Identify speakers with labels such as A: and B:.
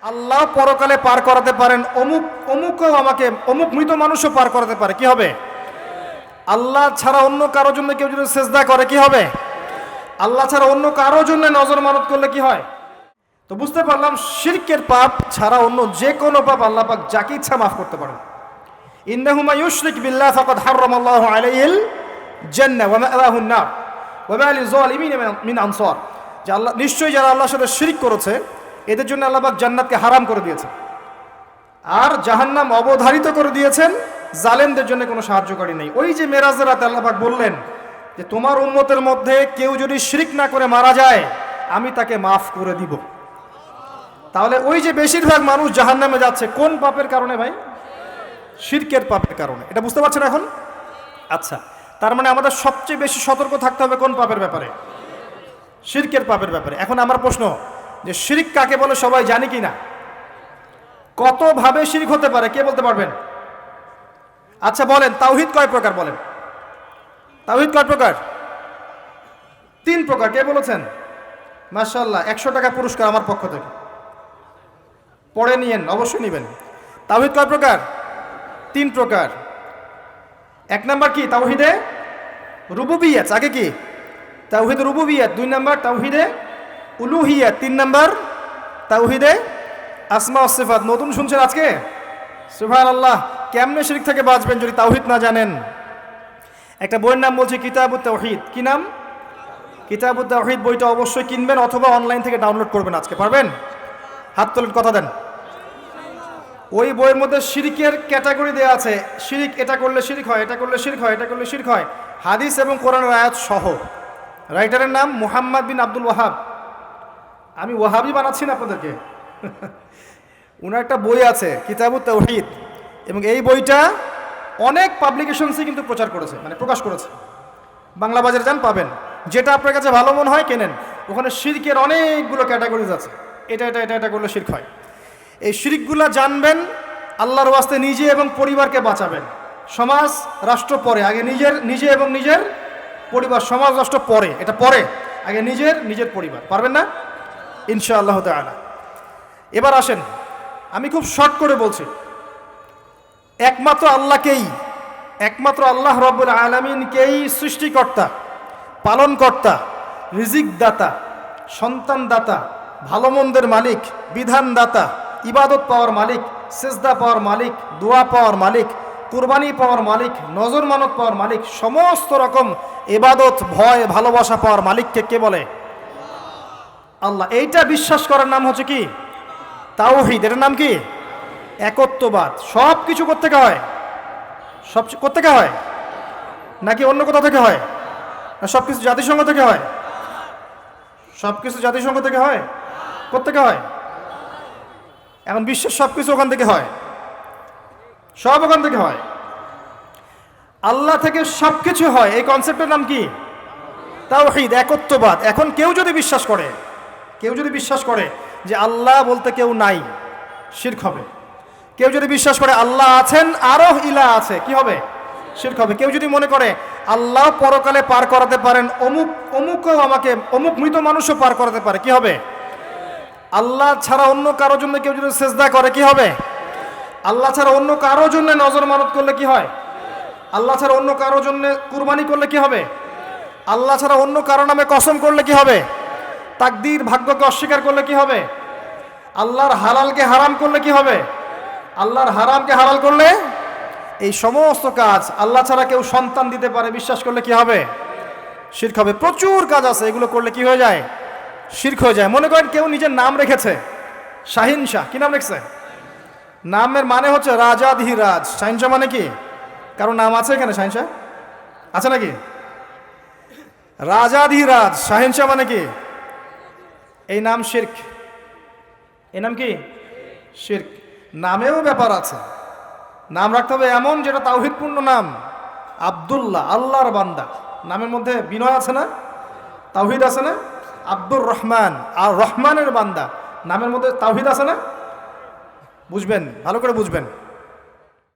A: আল্লাহ পরকালে পার করাতে পারেন, অমুকও আমাকে, অমুক মৃত মানুষও পার করাতে পারে, কি হবে? আল্লাহ ছাড়া অন্য কারোর জন্য কেউ যদি সেজদা করে কি হবে? আল্লাহ ছাড়া অন্য কারোর জন্য নজর মানত করলে কি হয়? তো বুঝতে পারলাম শিরকের পাপ ছাড়া অন্য যে কোনো পাপ আল্লাহ পাক যাকে ইচ্ছা মাফ করতে পারেন। ইন্নাহু মা ইউশরিক বিল্লাহ ফাকাদ হারামাল্লাহু আলাইহিল জান্নাহ ওয়া মা'ওয়াহুন নার ওয়া মা লিয-যালিমিন মিন আনসার। যে আল্লাহ নিশ্চয়ই যারা আল্লাহর সাথে শিরক করেছে এদের জন্য আল্লাহ পাক জান্নাতকে হারাম করে দিয়েছেন আর জাহান্নাম অবধারিত করে দিয়েছেন, জালেমদের জন্য কোনো সাহায্যকারী নেই। ওই যে মেরাজের রাতে আল্লাহ পাক বললেন যে তোমার উম্মতের মধ্যে কেউ যদি শিরক না করে মারা যায় আমি তাকে মাফ করে দিব। তাহলে ওই যে বেশিরভাগ মানুষ জাহান্নামে যাচ্ছে কোন পাপের কারণে ভাই? শিরকের পাপের কারণে। এটা বুঝতে পারছেন এখন? আচ্ছা, তার মানে আমাদের সবচেয়ে বেশি সতর্ক থাকতে হবে কোন পাপের ব্যাপারে? শিরকের পাপের ব্যাপারে। এখন আমার প্রশ্ন যে শিরক কাকে বলে সবাই জানি কি না? কত ভাবে শিরক হতে পারে কে বলতে পারবেন? আচ্ছা বলেন, তাওহীদ কয় প্রকার বলেন? তাওহীদ কয় প্রকার? 3 প্রকার। কে বলেছেন? মাশাআল্লাহ, 100 টাকা পুরস্কার আমার পক্ষ থেকে। পড়ে নিয়েন, অবশ্যই নেবেন। তাওহীদ কয় প্রকার? 3 প্রকার। 1 নাম্বার কি? তাওহীদে রুবুবিয়্যাত। আগে কি? তাওহীদ রুবুবিয়্যাত। 2 নাম্বার তাওহীদে উলুহিয়্যাত। 3 নাম্বার তাওহীদে আসমা ওয়াস সিফাত। নতুন শুনছেন আজকে? সুবহানাল্লাহ। কেমনে শিরক থেকে বাঁচবেন যদি তাওহীদ না জানেন? একটা বইয়ের নাম বলছি কিতাবুত তাওহীদ। কি নাম? কিতাবুত তাওহীদ। বইটা অবশ্যই কিনবেন অথবা অনলাইন থেকে ডাউনলোড করবেন। আজকে পারবেন? হাত তোলেন, কথা দেন। ওই বইয়ের মধ্যে শিরকের ক্যাটাগরি দেওয়া আছে। শিরক এটা করলে শিরক হয়, এটা করলে শিরক হয়, এটা করলে শিরক হয়, হাদিস এবং কোরআনের আয়াত সহ। রাইটারের নাম মুহাম্মদ বিন আব্দুল ওয়াহাব। আমি ওয়াহাবি বানাচ্ছি না আপনাদেরকে। ওনার একটা বই আছে কিতাবুত তাওহীদ, এবং এই বইটা অনেক পাবলিকেশনসই কিন্তু প্রচার করেছে, মানে প্রকাশ করেছে। বাংলা বাজারে যান পাবেন। যেটা আপনার কাছে ভালো মনে হয় কেনেন। ওখানে শিরকের অনেকগুলো ক্যাটাগরিজ আছে। এটা এটা এটা এটা করলে শিরক হয়। এই শিরকগুলো জানবেন, আল্লাহর ওয়াস্তে নিজে এবং পরিবারকে বাঁচাবেন। সমাজ রাষ্ট্র পরে, আগে নিজে এবং নিজের পরিবার। সমাজ রাষ্ট্র পরে, এটা পরে, আগে নিজের পরিবার। পারবেন না ইনশাআল্লাহ তাআলা। এবার আসেন, আমি খুব শর্ট করে বলছি। একমাত্র আল্লাহ রাব্বুল আলামিনকেই সৃষ্টিকর্তা, পালনকর্তা, রিজিক দাতা, সন্তান দাতা, ভালো মন্দের মালিক, বিধানদাতা, ইবাদত পাওয়ার মালিক, সেজদা পাওয়ার মালিক, দোয়া পাওয়ার মালিক, কুরবানি পাওয়ার মালিক, নজর মানত পাওয়ার মালিক, সমস্ত রকম ইবাদত, ভয়, ভালোবাসা পাওয়ার মালিককে কে বলে? আল্লাহ। এইটা বিশ্বাস করার নাম হচ্ছে কি? তাওহীদ। এটার নাম কি? একত্ববাদ। সব কিছু কোত্থেকে হয়? সব কোত্থেকে হয়? নাকি অন্য কোথাও থেকে হয়? না সব কিছু জাতিসংঘ থেকে হয়? সব কিছু জাতিসংঘ থেকে হয়? কোত্থেকে হয়? এখন বিশ্বের সব কিছু ওখান থেকে হয়, সব ওখান থেকে হয়। আল্লাহ থেকে সব কিছু হয়। এই কনসেপ্টের নাম কি? তাওহীদ, একত্ববাদ। এখন কেউ যদি বিশ্বাস করে যে আল্লাহ বলতে কেউ নাই, শিরক হবে। কেউ যদি বিশ্বাস করে আল্লাহ আছেন, আরো ইলাহ আছে, কি হবে? শিরক হবে। কেউ যদি মনে করে আল্লাহ পরকালে পার করাতে পারেন, অমুকও আমাকে, অমুক মৃত মানুষও পার করাতে পারে, কি হবে? আল্লাহ ছাড়া অন্য কারোর জন্য কেউ যদি সেজদা করে কি হবে? আল্লাহ ছাড়া অন্য কারোর জন্য নজর মানত করলে কি হয়? আল্লাহ ছাড়া অন্য কারোর জন্য কুরবানি করলে কি হবে? আল্লাহ ছাড়া অন্য কারো নামে কসম করলে কি হবে? তাকদীর, ভাগ্যকে অস্বীকার করলে কি হবে? আল্লাহর হালালকে হারাম করলে কি হবে? আল্লাহর হারামকে হালাল করলে, এই সমস্ত কাজ আল্লাহ ছাড়া কেউ সন্তান দিতে পারে বিশ্বাস করলে কি হবে? শিরক হবে। প্রচুর কাজ আছে, এগুলো করলে কি হয়ে যায়? শিরক হয়ে যায়। মনে করেন কেউ নিজের নাম রেখেছে শাহিন শাহ। কি নাম রেখেছে? নামের মানে হচ্ছে রাজাধিরাজ। শাহিন শাহ মানে কি? কারো নাম আছে এখানে শাহিন শাহ? আছে নাকি? রাজাধিরাজ শাহিন শাহ মানে কি? এই নাম শিরক। এই নাম কি? শিরক। নামেও ব্যাপার আছে। নাম রাখতে হবে এমন যেটা তাওহীদপূর্ণ নাম। আব্দুল্লাহ, আল্লাহর বান্দা। নামের মধ্যে বিনয় আছে না? তাওহীদ আছে না? আব্দুর রহমান, আর রহমানের বান্দা, নামের মধ্যে তাওহীদ আছে না? বুঝবেন, ভালো করে বুঝবেন।